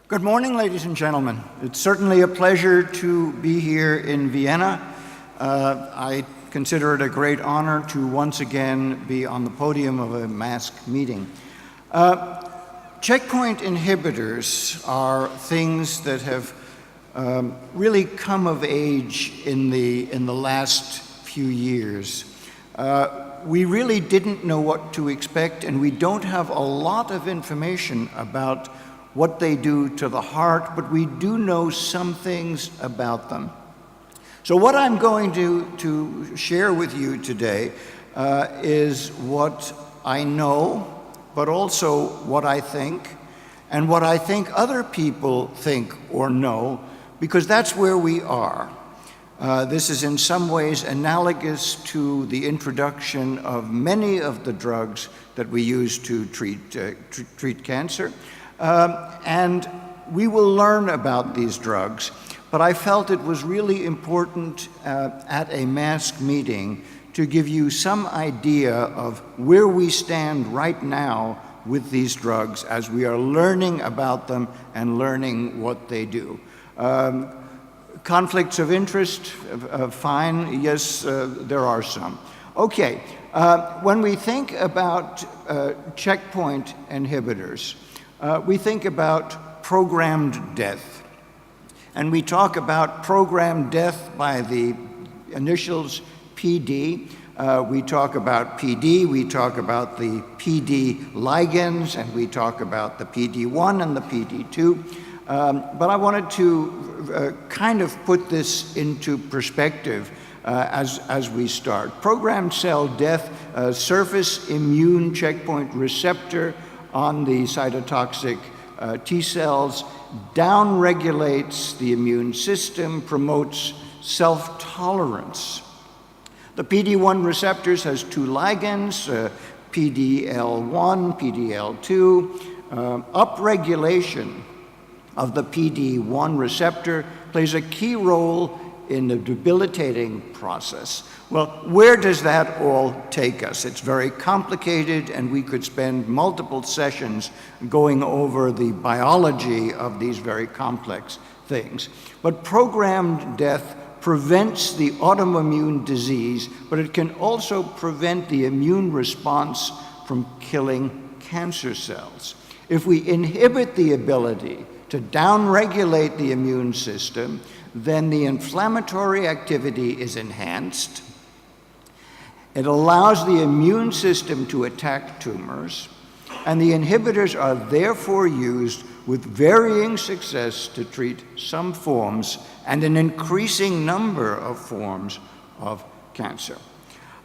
Good morning, ladies and gentlemen. It's certainly a pleasure to be here in Vienna. I consider it a great honor to once again be on the podium of a MASCC meeting. Checkpoint inhibitors are things that have really come of age in the last few years. We really didn't know what to expect, and we don't have a lot of information about what they do to the heart, but we do know some things about them. So what I'm going to share with you today is what I know, but also what I think, and what I think other people think or know, because that's where we are. This is in some ways analogous to the introduction of many of the drugs that we use to treat cancer. And we will learn about these drugs, but I felt it was really important at a MASCC meeting to give you some idea of where we stand right now with these drugs as we are learning about them and learning what they do. Conflicts of interest, fine, yes, there are some. Okay, when we think about checkpoint inhibitors, we think about programmed death. And we talk about programmed death by the initials PD. We talk about PD, we talk about the PD ligands, and we talk about the PD1 and the PD2. But I wanted to kind of put this into perspective as we start. Programmed cell death, surface immune checkpoint receptor on the cytotoxic T cells, downregulates the immune system, promotes self-tolerance. The PD1 receptors has two ligands, PDL1, PDL2. Upregulation of the PD1 receptor plays a key role in the debilitating process. Well, where does that all take us? It's very complicated, and we could spend multiple sessions going over the biology of these very complex things. But programmed death prevents the autoimmune disease, but it can also prevent the immune response from killing cancer cells. If we inhibit the ability to downregulate the immune system, then the inflammatory activity is enhanced. It allows the immune system to attack tumors, and the inhibitors are therefore used with varying success to treat some forms and an increasing number of forms of cancer.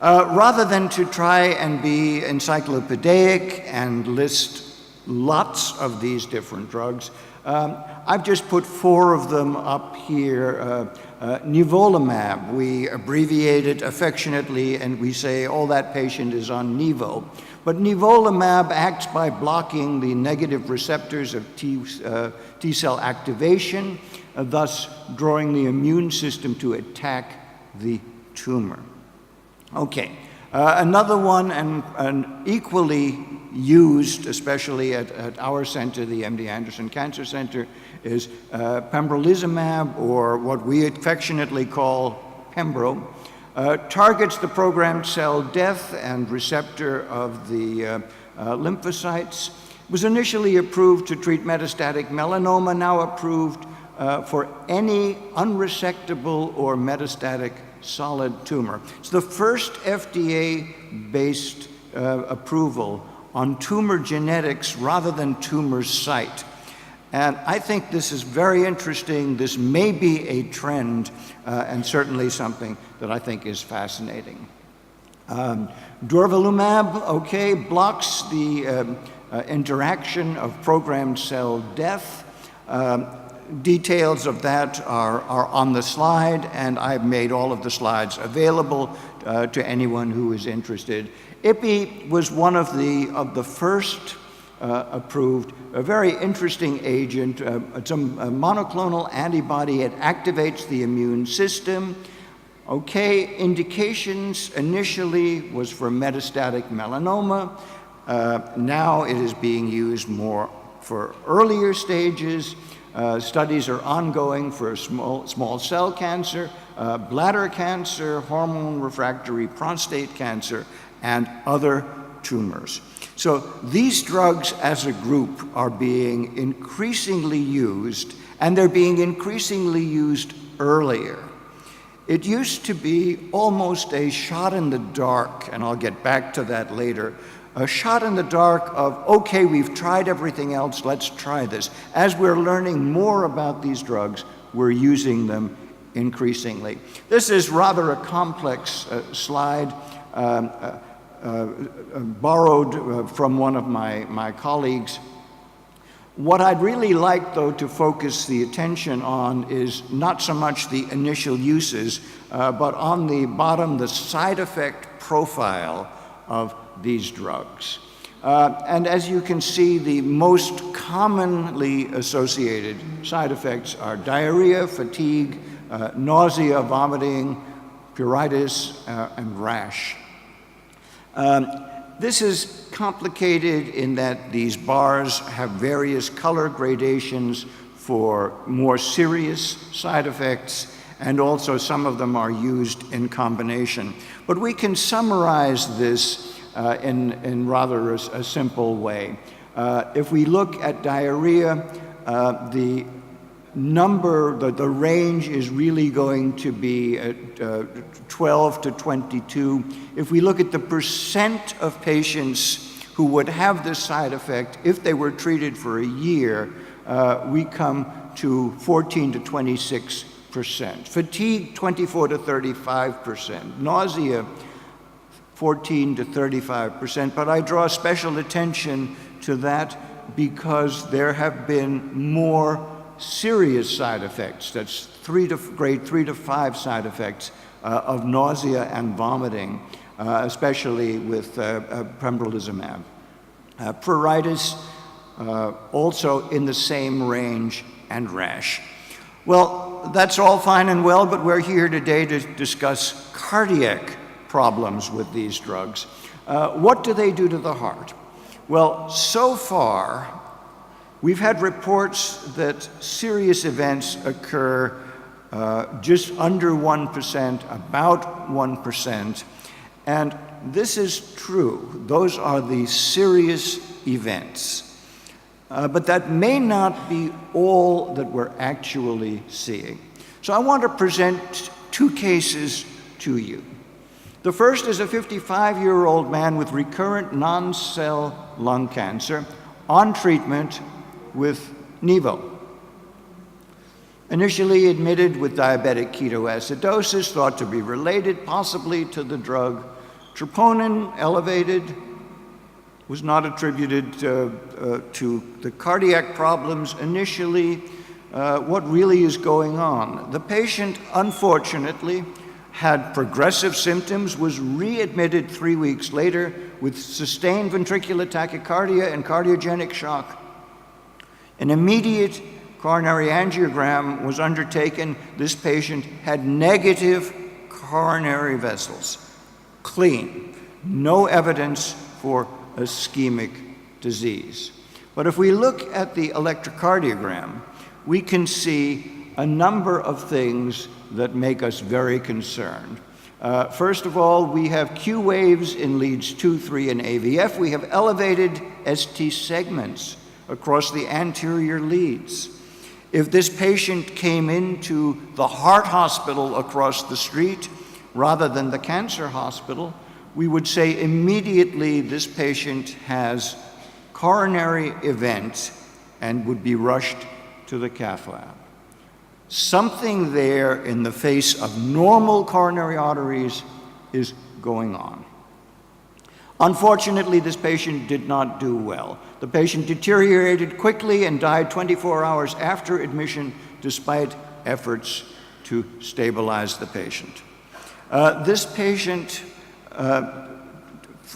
Rather than to try and be encyclopedic and list lots of these different drugs, I've just put four of them up here. Nivolumab, we abbreviate it affectionately and we say, oh, that patient is on Nivo. But nivolumab acts by blocking the negative receptors of T cell activation, thus drawing the immune system to attack the tumor. Okay, another one, and equally used, especially at our center, the MD Anderson Cancer Center, is pembrolizumab, or what we affectionately call Pembro. Targets the programmed cell death and receptor of the lymphocytes. Was initially approved to treat metastatic melanoma, now approved for any unresectable or metastatic solid tumor. It's the first FDA-based approval on tumor genetics rather than tumor site. And I think this is very interesting. This may be a trend, and certainly something that I think is fascinating. Durvalumab, okay, blocks the interaction of programmed cell death. Details of that are on the slide, and I've made all of the slides available to anyone who is interested. Ipi was one of the first approved, a very interesting agent. It's a monoclonal antibody. It activates the immune system. Okay, indications initially was for metastatic melanoma. Now it is being used more for earlier stages. Studies are ongoing for small cell cancer, bladder cancer, hormone refractory prostate cancer, and other tumors. So these drugs as a group are being increasingly used, and they're being increasingly used earlier. It used to be almost a shot in the dark, and I'll get back to that later, a shot in the dark of, okay, we've tried everything else, let's try this. As we're learning more about these drugs, we're using them increasingly. This is rather a complex slide, borrowed from one of my colleagues. What I'd really like, though, to focus the attention on is not so much the initial uses, but on the bottom, the side effect profile of these drugs. And as you can see, the most commonly associated side effects are diarrhea, fatigue, nausea, vomiting, pruritus, and rash. This is complicated in that these bars have various color gradations for more serious side effects, and also some of them are used in combination. But we can summarize this in rather a simple way. If we look at diarrhea, the range is really going to be 12 to 22. If we look at the percent of patients who would have this side effect if they were treated for a year, we come to 14 to 26%. Fatigue, 24 to 35%. Nausea, 14 to 35%. But I draw special attention to that because there have been more serious side effects. That's grade 3 to 5 side effects of nausea and vomiting, especially with pembrolizumab. Pruritus, also in the same range, and rash. Well, that's all fine and well, but we're here today to discuss cardiac problems with these drugs. What do they do to the heart? Well, so far, we've had reports that serious events occur just under 1%, about 1%, and this is true. Those are the serious events. But that may not be all that we're actually seeing. So I want to present two cases to you. The first is a 55-year-old man with recurrent non-cell lung cancer on treatment with Nivo. Initially admitted with diabetic ketoacidosis, thought to be related possibly to the drug. Troponin elevated, was not attributed to the cardiac problems initially. What really is going on? The patient, unfortunately, had progressive symptoms, was readmitted 3 weeks later with sustained ventricular tachycardia and cardiogenic shock. An immediate coronary angiogram was undertaken. This patient had negative coronary vessels, clean, no evidence for ischemic disease. But if we look at the electrocardiogram, we can see a number of things that make us very concerned. First of all, we have Q waves in leads 2, 3, and AVF. We have elevated ST segments across the anterior leads. If this patient came into the heart hospital across the street rather than the cancer hospital, we would say immediately this patient has coronary event and would be rushed to the cath lab. Something there in the face of normal coronary arteries is going on. Unfortunately, this patient did not do well. The patient deteriorated quickly and died 24 hours after admission, despite efforts to stabilize the patient. This patient,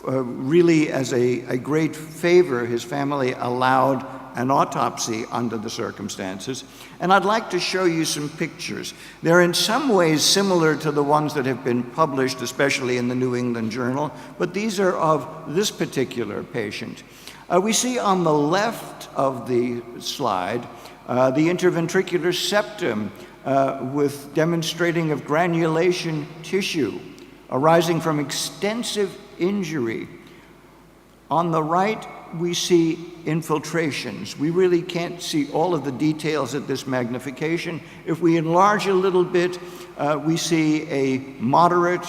really as a great favor, his family allowed an autopsy under the circumstances. And I'd like to show you some pictures. They're in some ways similar to the ones that have been published, especially in the New England Journal, but these are of this particular patient. We see on the left of the slide the interventricular septum with demonstrating of granulation tissue arising from extensive injury. On the right, we see infiltrations. We really can't see all of the details at this magnification. If we enlarge a little bit, we see a moderate,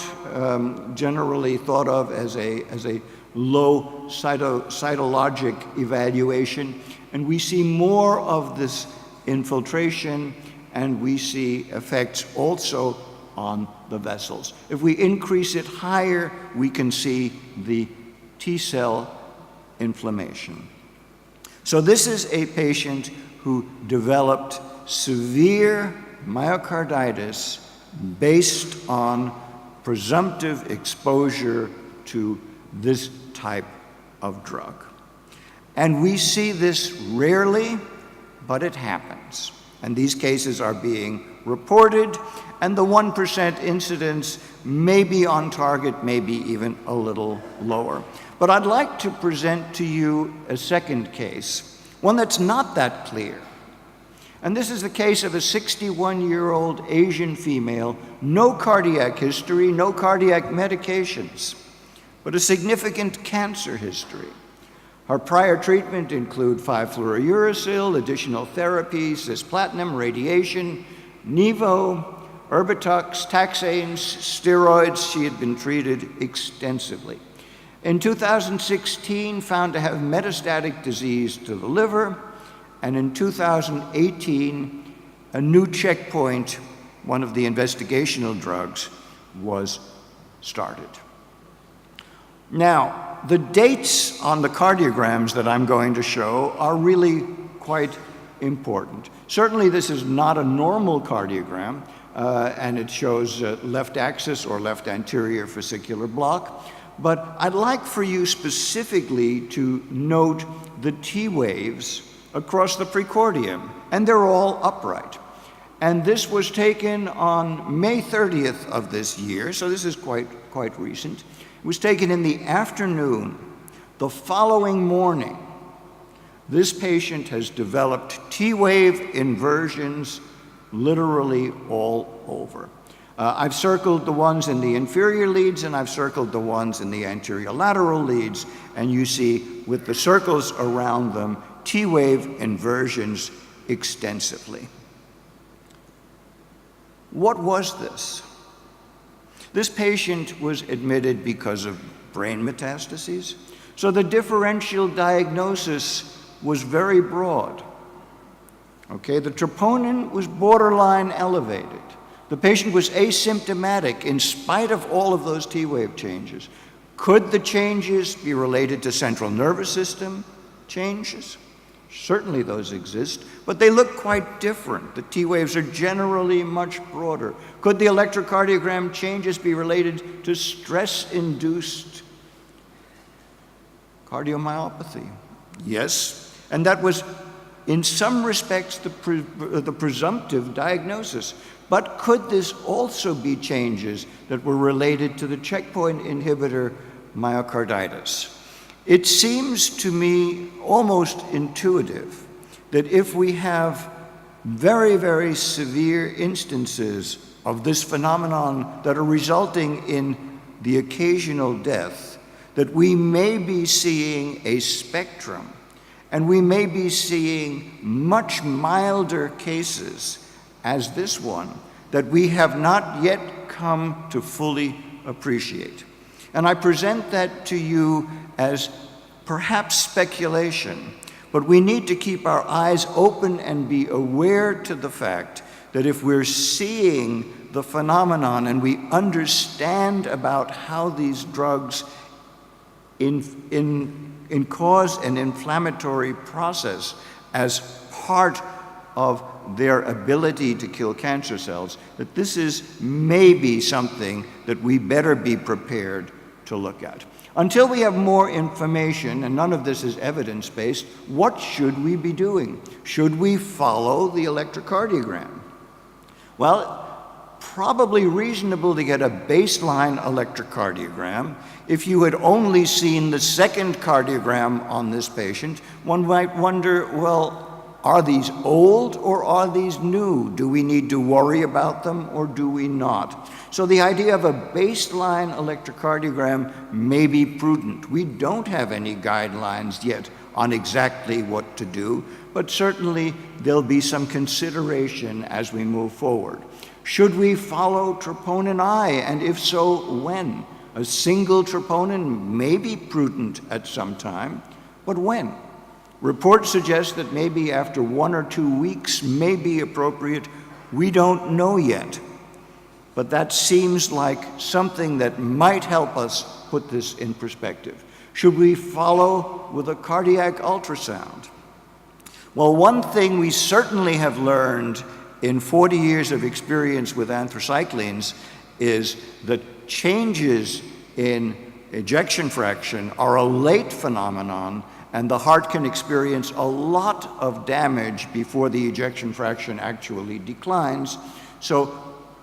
generally thought of as a low cytologic evaluation, and we see more of this infiltration, and we see effects also on the vessels. If we increase it higher, we can see the T-cell inflammation. So this is a patient who developed severe myocarditis based on presumptive exposure to this type of drug. And we see this rarely, but it happens. And these cases are being reported, and the 1% incidence may be on target, maybe even a little lower. But I'd like to present to you a second case, one that's not that clear. And this is the case of a 61-year-old Asian female, no cardiac history, no cardiac medications, but a significant cancer history. Her prior treatment include 5-fluorouracil, additional therapies, cisplatin, radiation, Nevo, Erbitux, taxanes, steroids. She had been treated extensively. In 2016, found to have metastatic disease to the liver, and in 2018, a new checkpoint, one of the investigational drugs, was started. Now, the dates on the cardiograms that I'm going to show are really quite important. Certainly, this is not a normal cardiogram, and it shows left axis or left anterior fascicular block. But I'd like for you specifically to note the T waves across the precordium, and they're all upright. And this was taken on May 30th of this year, so this is quite recent. It was taken in the afternoon. The following morning, this patient has developed T-wave inversions literally all over. I've circled the ones in the inferior leads, and I've circled the ones in the anterior lateral leads, and you see with the circles around them, T-wave inversions extensively. What was this? This patient was admitted because of brain metastases, so the differential diagnosis was very broad. Okay, the troponin was borderline elevated. The patient was asymptomatic in spite of all of those T-wave changes. Could the changes be related to central nervous system changes? Certainly those exist, but they look quite different. The T-waves are generally much broader. Could the electrocardiogram changes be related to stress-induced cardiomyopathy? Yes, and that was in some respects the presumptive diagnosis. But could this also be changes that were related to the checkpoint inhibitor myocarditis? It seems to me almost intuitive that if we have very, very severe instances of this phenomenon that are resulting in the occasional death, that we may be seeing a spectrum, and we may be seeing much milder cases as this one that we have not yet come to fully appreciate. And I present that to you as perhaps speculation, but we need to keep our eyes open and be aware to the fact that if we're seeing the phenomenon and we understand about how these drugs cause an inflammatory process as part of their ability to kill cancer cells, that this is maybe something that we better be prepared to look at. Until we have more information, and none of this is evidence-based, what should we be doing? Should we follow the electrocardiogram? Well, probably reasonable to get a baseline electrocardiogram. If you had only seen the second cardiogram on this patient, one might wonder, well, are these old or are these new? Do we need to worry about them or do we not? So the idea of a baseline electrocardiogram may be prudent. We don't have any guidelines yet on exactly what to do, but certainly there'll be some consideration as we move forward. Should we follow troponin I, and if so, when? A single troponin may be prudent at some time, but when? Reports suggest that maybe after 1 or 2 weeks may be appropriate. We don't know yet, but that seems like something that might help us put this in perspective. Should we follow with a cardiac ultrasound? Well, one thing we certainly have learned in 40 years of experience with anthracyclines is that changes in ejection fraction are a late phenomenon, and the heart can experience a lot of damage before the ejection fraction actually declines. So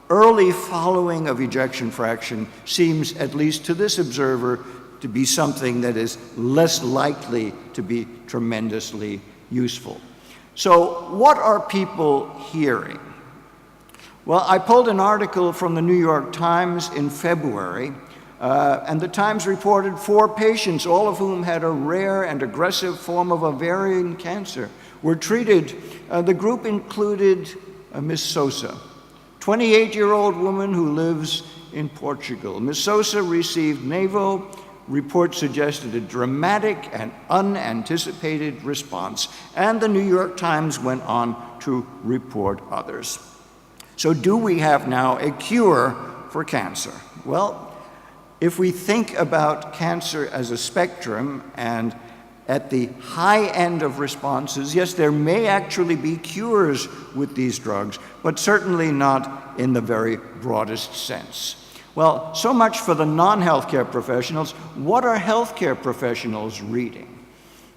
early following of ejection fraction seems, at least to this observer, to be something that is less likely to be tremendously useful. So what are people hearing? Well, I pulled an article from the New York Times in February, and the Times reported 4 patients, all of whom had a rare and aggressive form of ovarian cancer, were treated. The group included Ms. Sosa, 28-year-old woman who lives in Portugal. Ms. Sosa received NAVO. Reports suggested a dramatic and unanticipated response, and the New York Times went on to report others. So do we have now a cure for cancer? Well, if we think about cancer as a spectrum, and at the high end of responses, yes, there may actually be cures with these drugs, but certainly not in the very broadest sense. Well, so much for the non-healthcare professionals. What are healthcare professionals reading?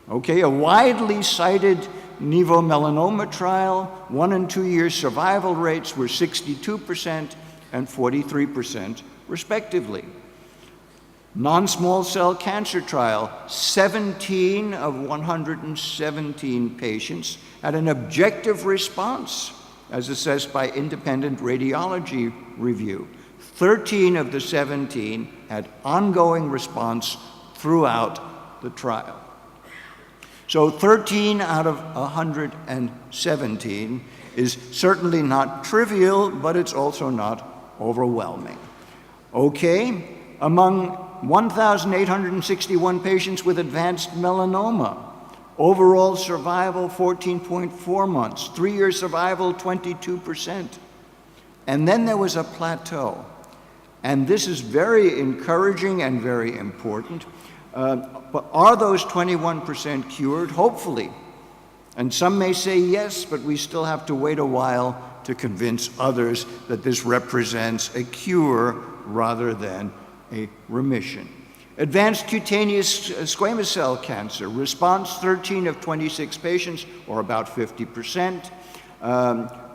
Okay, a widely cited NIVO melanoma trial, 1 and 2 year survival rates were 62% and 43% respectively. Non-small cell cancer trial, 17 of 117 patients had an objective response, as assessed by independent radiology review. 13 of the 17 had ongoing response throughout the trial. So 13 out of 117 is certainly not trivial, but it's also not overwhelming. Okay, among 1,861 patients with advanced melanoma, overall survival 14.4 months, 3-year survival 22%. And then there was a plateau. And this is very encouraging and very important. But are those 21% cured? Hopefully. And some may say yes, but we still have to wait a while to convince others that this represents a cure rather than a remission. Advanced cutaneous squamous cell cancer, response 13 of 26 patients, or about 50%.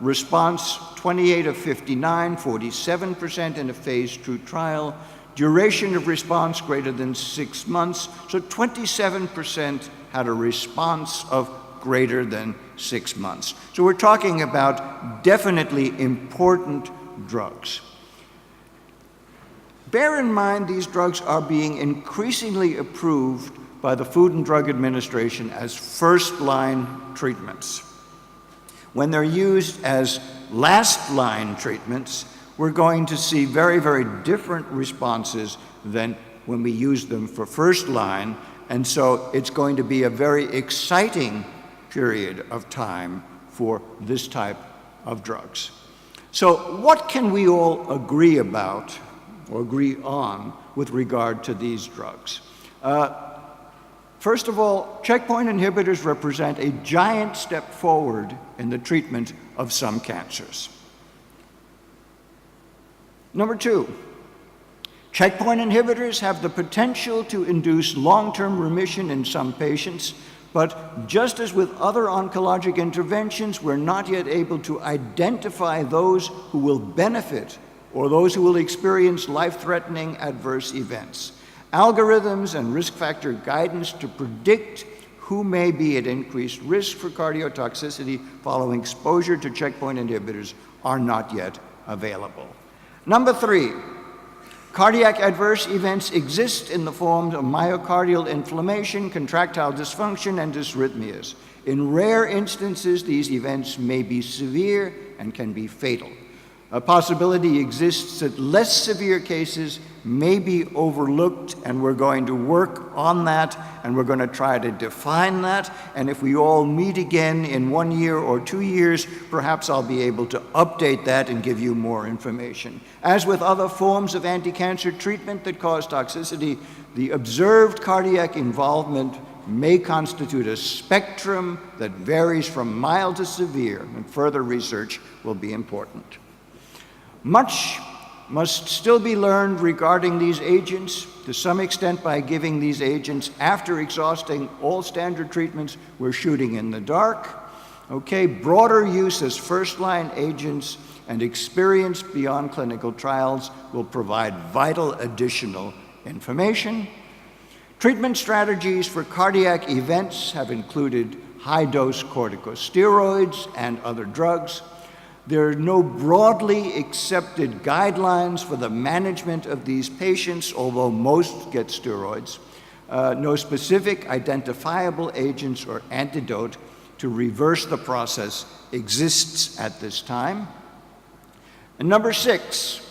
Response 28 of 59, 47% in a phase 2 trial. Duration of response greater than 6 months, so 27% had a response of greater than 6 months. So we're talking about definitely important drugs. Bear in mind these drugs are being increasingly approved by the Food and Drug Administration as first-line treatments. When they're used as last-line treatments, we're going to see very, very different responses than when we use them for first-line, and so it's going to be a very exciting period of time for this type of drugs. So what can we all agree about or agree on with regard to these drugs? First of all, checkpoint inhibitors represent a giant step forward in the treatment of some cancers. Number 2, checkpoint inhibitors have the potential to induce long-term remission in some patients, but just as with other oncologic interventions, we're not yet able to identify those who will benefit or those who will experience life-threatening adverse events. Algorithms and risk factor guidance to predict who may be at increased risk for cardiotoxicity following exposure to checkpoint inhibitors are not yet available. Number 3, cardiac adverse events exist in the forms of myocardial inflammation, contractile dysfunction, and dysrhythmias. In rare instances, these events may be severe and can be fatal. A possibility exists that less severe cases may be overlooked, and we're going to work on that, and we're going to try to define that. And if we all meet again in 1 year or 2 years, perhaps I'll be able to update that and give you more information. As with other forms of anti-cancer treatment that cause toxicity, the observed cardiac involvement may constitute a spectrum that varies from mild to severe, and further research will be important. Much must still be learned regarding these agents, to some extent by giving these agents after exhausting all standard treatments. We're shooting in the dark. Okay, broader use as first-line agents and experience beyond clinical trials will provide vital additional information. Treatment strategies for cardiac events have included high-dose corticosteroids and other drugs. There are no broadly accepted guidelines for the management of these patients, although most get steroids. No specific identifiable agents or antidote to reverse the process exists at this time. And number 6,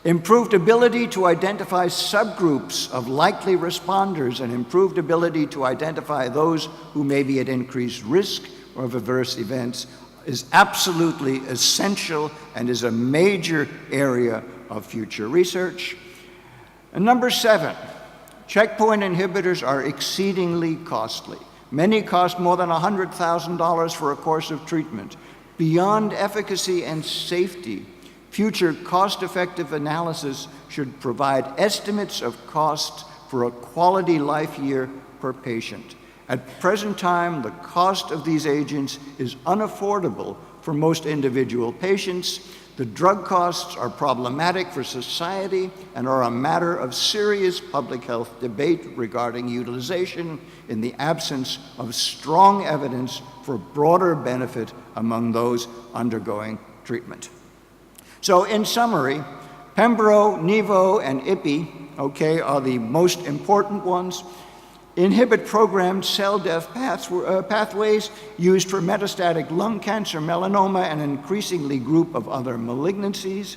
improved ability to identify subgroups of likely responders and improved ability to identify those who may be at increased risk of adverse events is absolutely essential and is a major area of future research. And number 7, checkpoint inhibitors are exceedingly costly. Many cost more than $100,000 for a course of treatment. Beyond efficacy and safety, future cost-effective analysis should provide estimates of costs for a quality life year per patient. At present time, the cost of these agents is unaffordable for most individual patients. The drug costs are problematic for society and are a matter of serious public health debate regarding utilization in the absence of strong evidence for broader benefit among those undergoing treatment. So in summary, Pembro, Nivo, and Ipi, okay, are the most important ones. Inhibit programmed cell death pathways used for metastatic lung cancer, melanoma, and an increasingly group of other malignancies.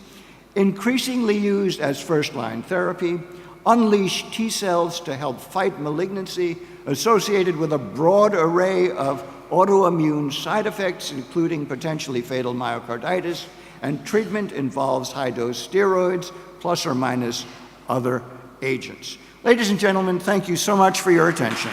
Increasingly used as first-line therapy. Unleash T cells to help fight malignancy associated with a broad array of autoimmune side effects, including potentially fatal myocarditis. And treatment involves high-dose steroids plus or minus other agents. Ladies and gentlemen, thank you so much for your attention.